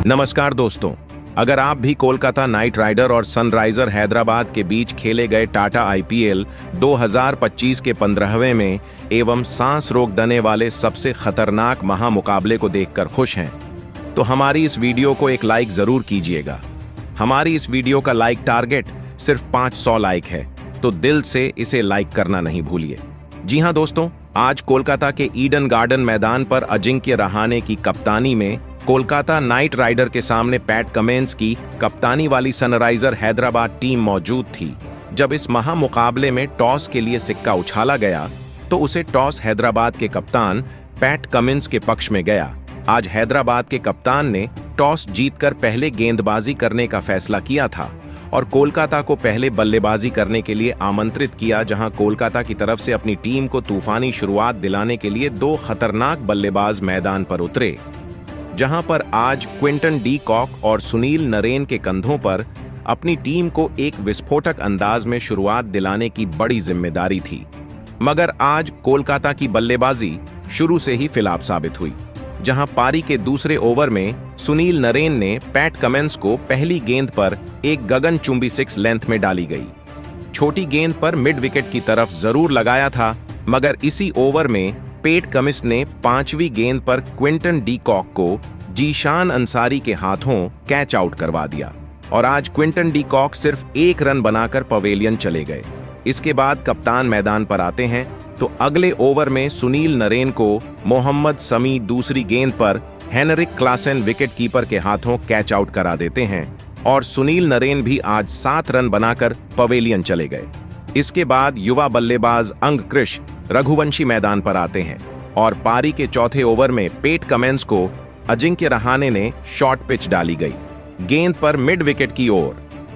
नमस्कार दोस्तों, अगर आप भी कोलकाता नाइट राइडर और सनराइजर हैदराबाद के बीच खेले गए टाटा आईपीएल 2025 के 15वें में एवं सांस रोक देने वाले सबसे खतरनाक महामुकाबले को देखकर खुश हैं, तो हमारी इस वीडियो को एक लाइक जरूर कीजिएगा। हमारी इस वीडियो का लाइक टारगेट सिर्फ 500 लाइक है, तो दिल से इसे लाइक करना नहीं भूलिए। जी हां दोस्तों, आज कोलकाता के ईडन गार्डन मैदान पर अजिंक्य रहाणे की कप्तानी में कोलकाता नाइट राइडर के सामने पैट कमिंस की कप्तानी वाली सनराइजर हैदराबाद टीम मौजूद थी। जब इस महामुकाबले में टॉस के लिए सिक्का उछाला गया तो उसे टॉस हैदराबाद के कप्तान पैट कमिंस के पक्ष में गया। आज हैदराबाद के कप्तान ने टॉस जीतकर पहले गेंदबाजी करने का फैसला किया था और कोलकाता को पहले बल्लेबाजी करने के लिए आमंत्रित किया, जहां कोलकाता की तरफ से अपनी टीम को तूफानी शुरुआत दिलाने के लिए दो खतरनाक बल्लेबाज मैदान पर उतरे, जहां पर आज क्विंटन डी कॉक और सुनील नरेन के कंधों पर अपनी टीम को एक विस्फोटक अंदाज में शुरुआत दिलाने की बड़ी जिम्मेदारी थी। मगर आज कोलकाता की बल्लेबाजी शुरू से ही फिलाप साबित हुई, जहां पारी के दूसरे ओवर में सुनील नरेन ने पैट कमिंस को पहली गेंद पर एक गगनचुंबी 6 लेंथ में डाली गई। छोटी गेंद पर मिड विकेट की तरफ जरूर लगाया था, मगर इसी ओवर में पैट कमिंस ने 5वीं गेंद पर क्विंटन डी कॉक को जीशान अंसारी के हाथों कैच आउट करवा दिया और आज क्विंटन डी कॉक सिर्फ 1 रन बनाकर पवेलियन चले गए। इसके बाद कप्तान मैदान पर आते हैं तो अगले ओवर में सुनील नरेन को मोहम्मद शमी दूसरी गेंद पर हेनरिक क्लासन विकेट कीपर के हाथों कैच आउट करा देते हैं और सुनील नरेन भी आज 7 रन बनाकर पवेलियन चले गए। इसके बाद युवा बल्लेबाज अंगकृश रघुवंशी मैदान पर आते हैं और पारी के चौथे ओवर में पैट कमिंस को अजिंक्य रहाणे ने शॉर्ट पिच डाली गई। गेंद पर मिड विकेट की ओर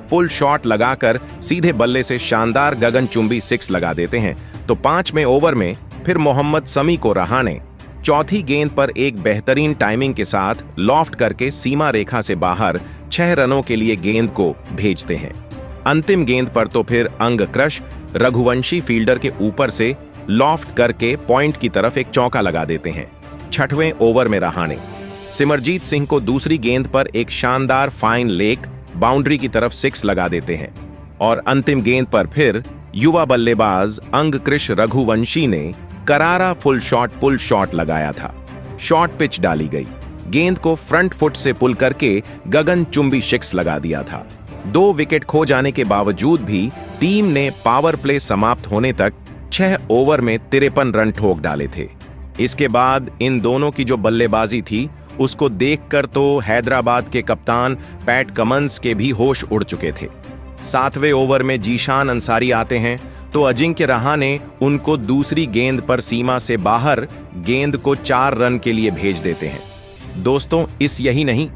पुल शॉट लगाकर सीधे बल्ले से शानदार गगनचुंबी 6 लगा देते हैं, तो 5वें ओवर में फिर मोहम्मद शमी को रहाणे चौथी गेंद पर एक बेहतरीन टाइमिंग के साथ लॉफ्ट करके सीमा रेखा से बाहर 6 रनों के लिए गेंद को भेजते हैं। अंतिम गेंद पर तो फिर अंगक्रश रघुवंशी फील्डर के ऊपर से लॉफ्ट करके पॉइंट की तरफ एक चौका लगा देते हैं। 6वें ओवर में रहाणे सिमरजीत सिंह को दूसरी गेंद पर एक शानदार फाइन लेग बाउंड्री की तरफ 6 लगा देते हैं और अंतिम गेंद पर फिर युवा बल्लेबाज अंगकृश रघुवंशी ने करारा फुल शॉट पुल शॉट लगाया था। शॉर्ट पिच डाली गई, गेंद को फ्रंट फुट से पुल करके गगनचुंबी 6 लगा दिया था। 2 विकेट खो जाने के बावजूद भी टीम ने पावर प्ले समाप्त होने तक 6 ओवर में 53 रन ठोक डाले थे। इसके बाद इन दोनों की जो बल्लेबाजी थी उसको देखकर तो हैदराबाद के कप्तान पैट कमिंस के भी होश उड़ चुके थे। 7वें ओवर में जीशान अंसारी आते हैं तो अजिंक्य रहाणे उनको दूसरी गेंद पर सीमा से बाहर गेंद को 4 रन के लिए भेज देते हैं। दोस्तों, इस यही नहीं,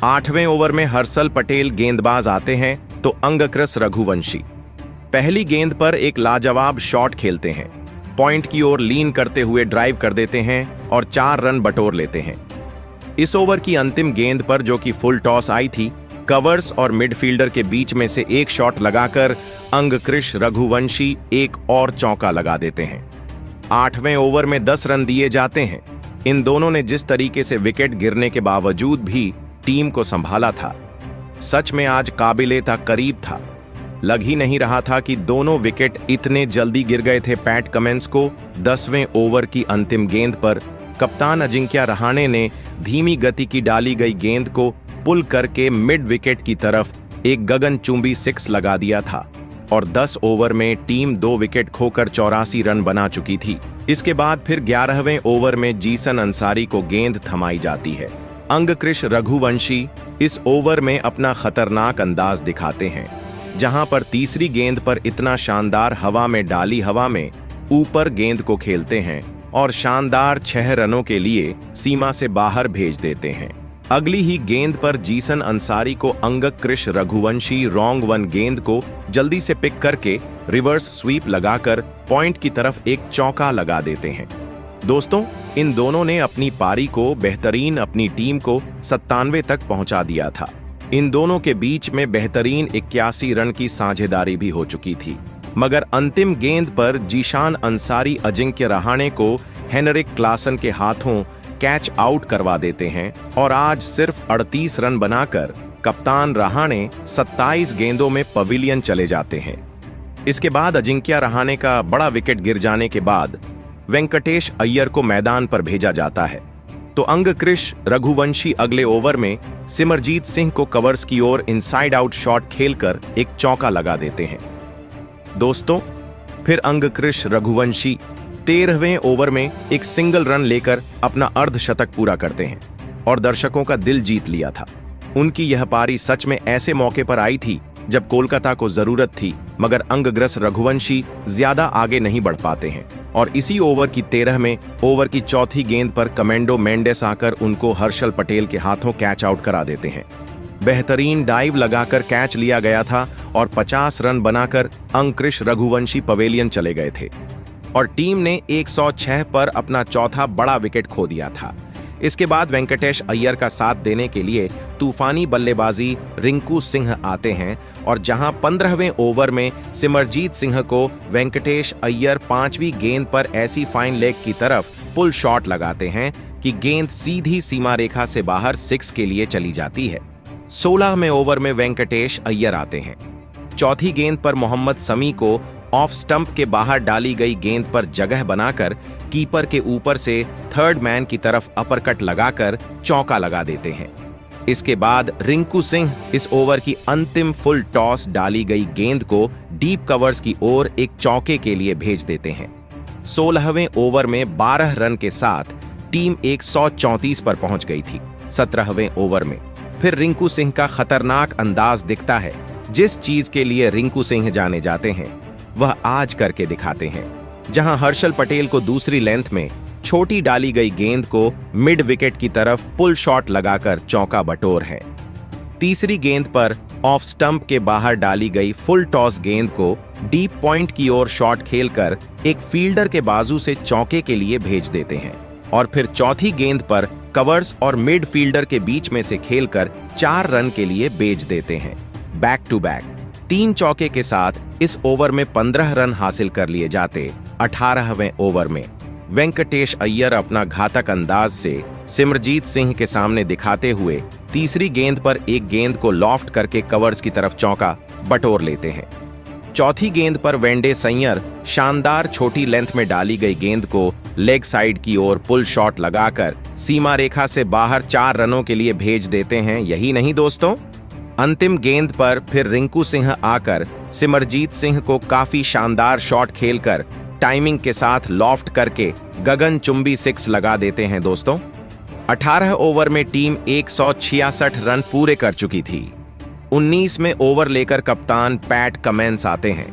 8वें ओवर में हर्षल पटेल गेंदबाज आते हैं तो अंगकृश रघुवंशी पहली गेंद पर एक लाजवाब शॉट खेलते हैं, पॉइंट की ओर लीन करते हुए ड्राइव कर देते हैं और 4 रन बटोर लेते हैं। इस ओवर की अंतिम गेंद पर, जो कि फुल टॉस आई थी, कवर्स और मिडफील्डर के बीच में से एक शॉट लगाकर अंगकृश रघुवंशी एक और चौका लगा देते हैं। 8वें ओवर में 10 रन दिए जाते हैं। इन दोनों ने जिस तरीके से विकेट गिरने के बावजूद भी टीम को संभाला था, सच में आज काबिले करीब था। लग ही नहीं रहा था कि दोनों विकेट इतने जल्दी गिर गए थे। पैट कमिंस को 10वें ओवर की अंतिम गेंद पर कप्तान अजिंक्य रहाणे ने धीमी गति की डाली गई गेंद को पुल करके मिड विकेट की तरफ एक गगनचुंबी 6 लगा दिया था और 10 ओवर में टीम 2 विकेट खोकर 84 रन बना चुकी थी। इसके बाद फिर 11वें ओवर में जीसन अंसारी को गेंद थमाई जाती है। अंगकृश रघुवंशी इस ओवर में अपना खतरनाक अंदाज दिखाते हैं, जहां पर तीसरी गेंद पर इतना शानदार हवा में डाली हवा में ऊपर गेंद को खेलते हैं और शानदार 6 रनों के लिए सीमा से बाहर भेज देते हैं। अगली ही गेंद पर जीसन अंसारी को अंगकृश रघुवंशी रॉन्ग वन गेंद को जल्दी से पिक करके रिवर्स स्वीप लगाकर पॉइंट की तरफ एक चौका लगा देते हैं। दोस्तों, इन दोनों ने अपनी पारी को बेहतरीन अपनी टीम को 97 तक पहुंचा दिया था। इन दोनों के बीच में बेहतरीन 81 रन की साझेदारी भी हो चुकी थी, मगर अंतिम गेंद पर जीशान अंसारी अजिंक्य रहाणे को हेनरिक क्लासन के हाथों कैच आउट करवा देते हैं और आज सिर्फ 38 रन बनाकर कप्तान रहाणे 27 गेंदों में पवेलियन चले जाते हैं। इसके बाद अजिंक्य रहाणे का बड़ा विकेट गिर जाने के बाद वेंकटेश अय्यर को मैदान पर भेजा जाता है, तो अंगकृष रघुवंशी अगले ओवर में सिमरजीत सिंह को कवर्स की ओर इनसाइड आउट शॉट खेलकर एक चौका लगा देते हैं। दोस्तों, फिर अंगकृष रघुवंशी 13वें ओवर में एक सिंगल रन लेकर अपना अर्धशतक पूरा करते हैं और दर्शकों का दिल जीत लिया था। उनकी यह पारी सच में ऐसे मौके पर आई थी जब कोलकाता को जरूरत थी, मगर अंगग्रस रघुवंशी ज्यादा आगे नहीं बढ़ पाते हैं और इसी ओवर की 13वें ओवर की चौथी गेंद पर कमेंडो मेंडेस आकर उनको हर्षल पटेल के हाथों कैच आउट करा देते हैं। बेहतरीन डाइव लगाकर कैच लिया गया था और 50 रन बनाकर अंगकृष रघुवंशी पवेलियन चले गए थे और टीम ने 106 पर अपना चौथा बड़ा विकेट खो दिया था। इसके बाद वेंकटेश अय्यर का साथ देने के लिए तूफानी बल्लेबाजी रिंकू सिंह आते हैं और जहां 15वें ओवर में सिमरजीत सिंह को वेंकटेश अय्यर 5वीं गेंद पर ऐसी फाइन लेग की तरफ पुल शॉट लगाते हैं कि गेंद सीधी सीमा रेखा से बाहर 6 के लिए चली जाती है। 16वें ओवर में वेंकटेश अय्यर आते हैं। चौथी गेंद पर मोहम्मद समी को ऑफ स्टंप के बाहर डाली गई गेंद पर जगह बनाकर कीपर के ऊपर से थर्ड मैन की तरफ अपरकट लगाकर चौका लगा देते हैं। इसके बाद रिंकू सिंह इस ओवर की अंतिम फुल टॉस डाली गई गेंद को डीप कवर्स की ओर एक चौके के लिए भेज देते हैं। 16वें ओवर में 12 रन के साथ टीम 134 पर पहुंच गई थी। 17वें ओवर में फिर रिंकू सिंह का खतरनाक अंदाज दिखता है। जिस चीज के लिए रिंकू सिंह जाने जाते हैं वह आज करके दिखाते हैं, जहां हर्षल पटेल को दूसरी लेंथ में छोटी डाली गई गेंद को मिड विकेट की तरफ पुल शॉट लगाकर चौका बटोर है। तीसरी गेंद पर ऑफ स्टंप के बाहर डाली गई फुल टॉस गेंद को डीप पॉइंट की ओर शॉट खेलकर एक फील्डर के बाजू से चौके के लिए भेज देते हैं और फिर चौथी गेंद पर कवर्स और मिड फील्डर के बीच में से खेलकर 4 रन के लिए बेच देते हैं। बैक टू बैक 3 चौके के साथ इस ओवर में 15 रन हासिल कर लिए जाते। 18वें ओवर में वेंकटेश अय्यर अपना घातक अंदाज से सिमरजीत सिंह के सामने दिखाते हुए तीसरी गेंद पर एक गेंद को लॉफ्ट करके कवर्स की तरफ चौका बटोर लेते हैं। चौथी गेंद पर वेंडे सैयर शानदार छोटी लेंथ में डाली गई गेंद को लेग साइड की ओर पुल शॉट लगाकर सीमा रेखा से बाहर 4 रनों के लिए भेज देते हैं। यही नहीं दोस्तों, अंतिम गेंद पर फिर रिंकू सिंह आकर सिमरजीत सिंह को काफी शानदार शॉट खेलकर टाइमिंग के साथ लॉफ्ट करके गगनचुंबी 6 लगा देते हैं। दोस्तों, 18 ओवर में टीम 166 रन पूरे कर चुकी थी। 19वें ओवर लेकर कप्तान पैट कमिंस आते हैं,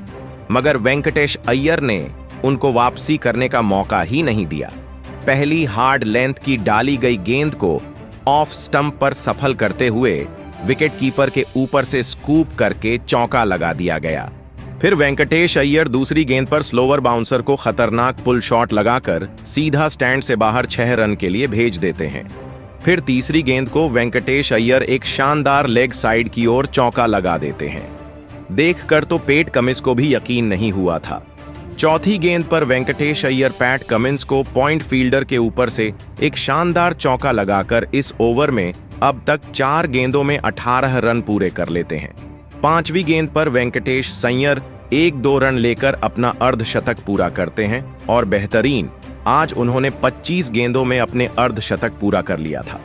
मगर वेंकटेश अय्यर ने उनको वापसी करने का मौका ही नहीं दिया। पहली हार्ड लेंथ की डाली गई गेंद को ऑफ स्टंप पर सफल करते हुए विकेट कीपर के ऊपर से स्कूप करके चौका लगा दिया गया। फिर वेंकटेश अय्यर दूसरी गेंद पर स्लोवर बाउंसर को खतरनाक पुल शॉट लगाकर सीधा स्टैंड से बाहर 6 रन के लिए भेज देते हैं। फिर तीसरी गेंद को वेंकटेश अय्यर एक शानदार लेग साइड की ओर चौका लगा देते हैं। देखकर तो पैट कमिंस को भी यकीन नहीं हुआ था। चौथी गेंद पर वेंकटेश अय्यर पैट कमिंस को पॉइंट फील्डर के ऊपर से एक शानदार चौका लगाकर इस ओवर में अब तक 4 गेंदों में 18 रन पूरे कर लेते हैं। 5वीं गेंद पर वेंकटेश सैयर 1-2 रन लेकर अपना अर्धशतक पूरा करते हैं और बेहतरीन आज उन्होंने 25 गेंदों में अपने अर्धशतक पूरा कर लिया था।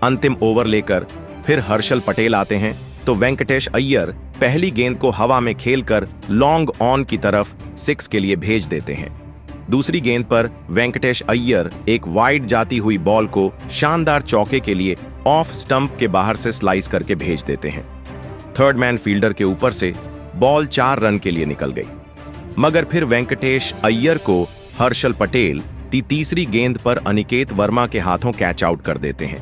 अंतिम ओवर लेकर फिर हर्षल पटेल आते हैं, तो वेंकटेश अय्यर पहली गेंद को हवा में खेलकर लॉन्ग ऑन की तरफ 6 के लिए भेज देते हैं। दूसरी गेंद पर वेंकटेश अय्यर एक वाइड जाती हुई बॉल को शानदार चौके के लिए ऑफ स्टंप के बाहर से स्लाइस करके भेज देते हैं। थर्ड मैन फील्डर के ऊपर से बॉल 4 रन के लिए निकल गई, मगर फिर वेंकटेश अय्यर को हर्षल पटेल तीसरी गेंद पर अनिकेत वर्मा के हाथों कैच आउट कर देते हैं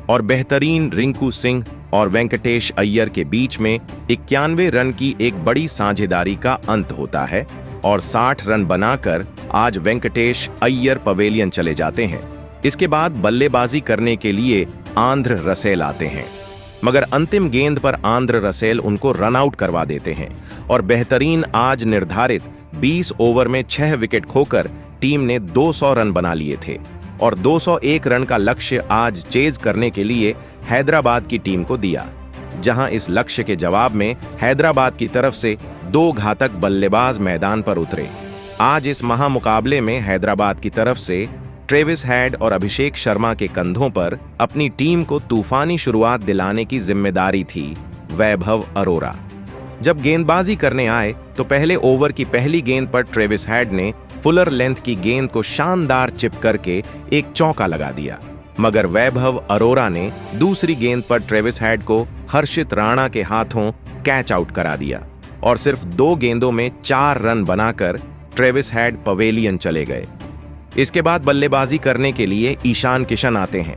और बेहतरीन रिंकू सिंह और वेंकटेश अय्यर के बीच में 91 रन की एक बड़ी साझेदारी का अंत होता है और 60 रन बनाकर आज वेंकटेश अय्यर पवेलियन चले जाते हैं। इसके बाद बल्लेबाजी करने के लिए आंध्र रसेल आते हैं, मगर अंतिम गेंद पर आंध्र रसेल उनको रन आउट करवा देते हैं और बेहतरीन आज निर्धारित 20 ओवर में 6 विकेट खोकर टीम ने 200 रन बना लिए थे। और 201 रन का लक्ष्य आज चेज करने के लिए हैदराबाद की टीम को दिया, जहां इस लक्ष्य के जवाब में हैदराबाद की तरफ से 2 घातक बल्लेबाज मैदान पर उतरे। आज इस महामुकाबले में हैदराबाद की तरफ से ट्रेविस हेड और अभिषेक शर्मा के कंधों पर अपनी टीम को तूफानी शुरुआत दिलाने की जिम्मेदारी थी वैभव अरोरा। जब गेंदबाजी करने आए तो पहले ओवर की पहली गेंद पर ट्रेविस हेड ने फुलर लेंथ की गेंद को शानदार चिप करके एक चौका लगा दिया, मगर वैभव अरोरा ने दूसरी गेंद पर ट्रेविस हेड को हर्षित राणा के हाथों कैच आउट करा दिया और सिर्फ 2 गेंदों में 4 रन बनाकर ट्रेविस हेड पवेलियन चले गए। इसके बाद बल्लेबाजी करने के लिए ईशान किशन आते हैं।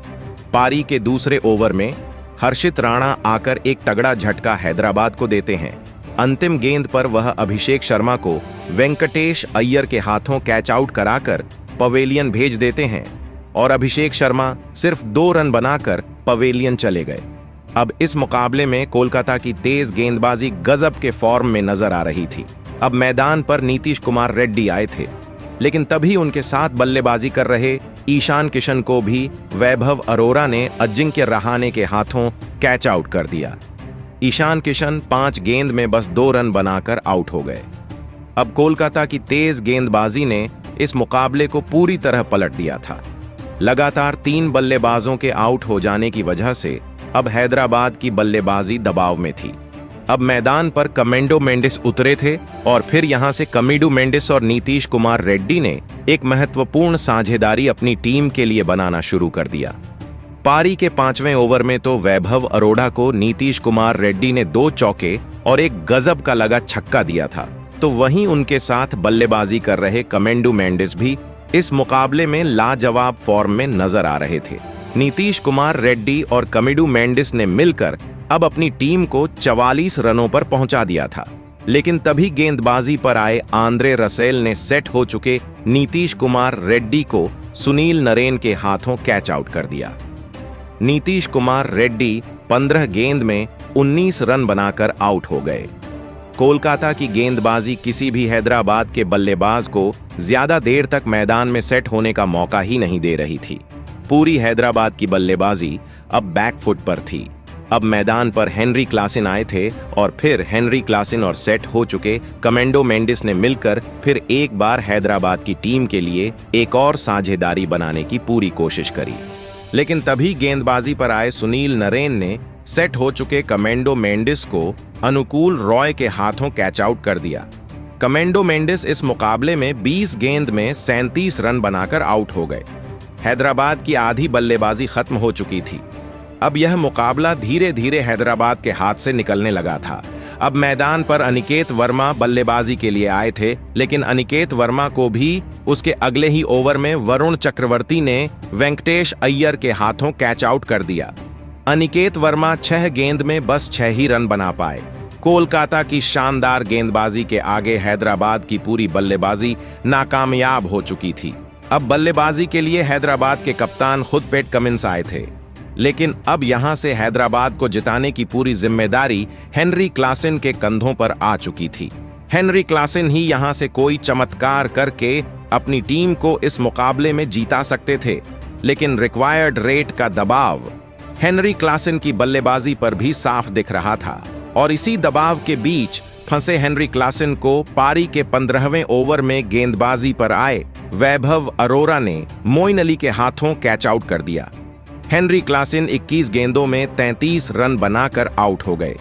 पारी के दूसरे ओवर में हर्षित राणा आकर एक तगड़ा झटका हैदराबाद को देते हैं। अंतिम गेंद पर वह अभिषेक शर्मा को वेंकटेश अय्यर के हाथों कैच आउट कराकर पवेलियन भेज देते हैं और अभिषेक शर्मा सिर्फ 2 रन बनाकर पवेलियन चले गए। अब इस मुकाबले में कोलकाता की तेज गेंदबाजी गजब के फॉर्म में नजर आ रही थी। अब मैदान पर नीतीश कुमार रेड्डी आए थे, लेकिन तभी उनके साथ बल्लेबाजी कर रहे ईशान किशन को भी वैभव अरोरा ने अजिंक्य रहाणे के हाथों कैच आउट कर दिया। ईशान किशन 5 गेंद में बस 2 रन बनाकर आउट हो गए। अब कोलकाता की तेज गेंदबाजी ने इस मुकाबले को पूरी तरह पलट दिया था। लगातार 3 बल्लेबाजों के आउट हो जाने की वजह से अब हैदराबाद की बल्लेबाजी दबाव में थी। अब मैदान पर कमेंडो मेंडिस उतरे थे और फिर यहां से कमिडू मेंडिस और नीतीश कुमार रेड्डी ने एक महत्वपूर्ण साझेदारी अपनी टीम के लिए बनाना शुरू कर दिया। पारी के 5वें ओवर में तो वैभव अरोड़ा को नीतीश कुमार रेड्डी ने 2 चौके और एक गजब का लगा छक्का दिया था, तो वहीं उनके साथ बल्लेबाजी कर रहे कमेंडू मेंडिस भी इस मुकाबले में लाजवाब फॉर्म में नजर आ रहे थे। नीतीश कुमार रेड्डी और कमिडू मेंडिस ने मिलकर अब अपनी टीम को 44 रनों पर पहुंचा दिया था, लेकिन तभी गेंदबाजी पर आए आंद्रे रसेल ने सेट हो चुके नीतीश कुमार रेड्डी को सुनील नरेन के हाथों कैच आउट कर दिया। नीतीश कुमार रेड्डी 15 गेंद में 19 रन बनाकर आउट हो गए। कोलकाता की गेंदबाजी किसी भी हैदराबाद के बल्लेबाज को ज्यादा देर तक मैदान में सेट होने का मौका ही नहीं दे रही थी। पूरी हैदराबाद की बल्लेबाजी अब बैकफुट पर थी। अब मैदान पर हेनरी क्लासन आए थे और फिर हेनरी क्लासन और सेट हो चुके कमेंडो मेंडिस ने मिलकर फिर एक बार हैदराबाद की टीम के लिए एक और साझेदारी बनाने की पूरी कोशिश करी, लेकिन तभी गेंदबाजी पर आए सुनील नरेन ने सेट हो चुके कमेंडो मेंडिस को अनुकूल रॉय के हाथों कैच आउट कर दिया। कमेंडो मेंडिस इस मुकाबले में 20 गेंद में 37 रन बनाकर आउट हो गए। हैदराबाद की आधी बल्लेबाजी खत्म हो चुकी थी। अब यह मुकाबला धीरे धीरे हैदराबाद के हाथ से निकलने लगा था। अब मैदान पर अनिकेत वर्मा बल्लेबाजी के लिए आए थे, लेकिन अनिकेत वर्मा को भी उसके अगले ही ओवर में वरुण चक्रवर्ती ने वेंकटेश अय्यर के हाथों कैच आउट कर दिया। अनिकेत वर्मा 6 गेंद में बस 6 ही रन बना पाए। कोलकाता की शानदार गेंदबाजी के आगे हैदराबाद की पूरी बल्लेबाजी नाकामयाब हो चुकी थी। अब बल्लेबाजी के लिए हैदराबाद के कप्तान खुद पैट कमिंस आए थे, लेकिन अब यहां से हैदराबाद को जिताने की पूरी जिम्मेदारी हेनरी क्लासन के कंधों पर आ चुकी थी। हेनरी क्लासन ही यहां से कोई चमत्कार करके अपनी टीम को इस मुकाबले में जीता सकते थे, लेकिन रिक्वायर्ड रेट का दबाव हेनरी क्लासन की बल्लेबाजी पर भी साफ दिख रहा था और इसी दबाव के बीच फंसे हेनरी क्लासन को पारी के 15वें ओवर में गेंदबाजी पर आए वैभव अरोरा ने मोइन अली के हाथों कैच आउट कर दिया। हेनरी क्लासन 21 गेंदों में 33 रन बनाकर आउट हो गए।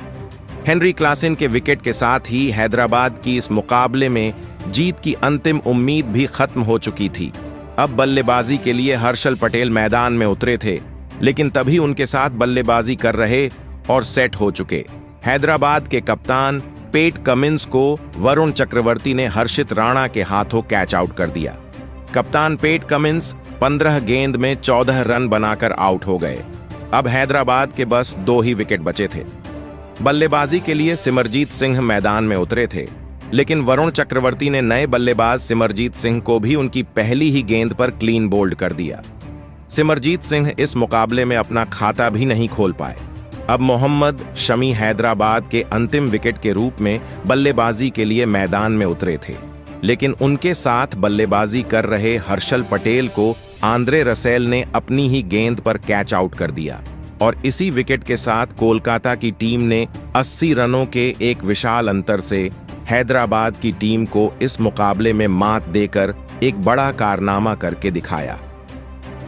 हेनरी क्लासन के विकेट के साथ ही हैदराबाद की इस मुकाबले में जीत की अंतिम उम्मीद भी खत्म हो चुकी थी। अब बल्लेबाजी के लिए हर्षल पटेल मैदान में उतरे थे, लेकिन तभी उनके साथ बल्लेबाजी कर रहे और सेट हो चुके हैदराबाद के कप्तान पैट कमिंस को वरुण चक्रवर्ती ने हर्षित राणा के हाथों कैच आउट कर दिया। कप्तान पैट कमिंस 15 गेंद में 14 रन बनाकर आउट हो गए। अब हैदराबाद के बस 2 ही विकेट बचे थे। बल्लेबाजी के लिए सिमरजीत सिंह मैदान में उतरे थे, लेकिन वरुण चक्रवर्ती ने नए बल्लेबाज सिमरजीत सिंह को भी उनकी पहली ही गेंद पर क्लीन बोल्ड कर दिया। सिमरजीत सिंह इस मुकाबले में अपना खाता भी नहीं खोल पाए। अब मोहम्मद शमी हैदराबाद के अंतिम विकेट के रूप में बल्लेबाजी के लिए मैदान में उतरे थे, लेकिन उनके साथ बल्लेबाजी कर रहे हर्षल पटेल को आंद्रे रसेल ने अपनी ही गेंद पर कैच आउट कर दिया और इसी विकेट के साथ कोलकाता की टीम ने 80 रनों के एक विशाल अंतर से हैदराबाद की टीम को इस मुकाबले में मात देकर एक बड़ा कारनामा करके दिखाया।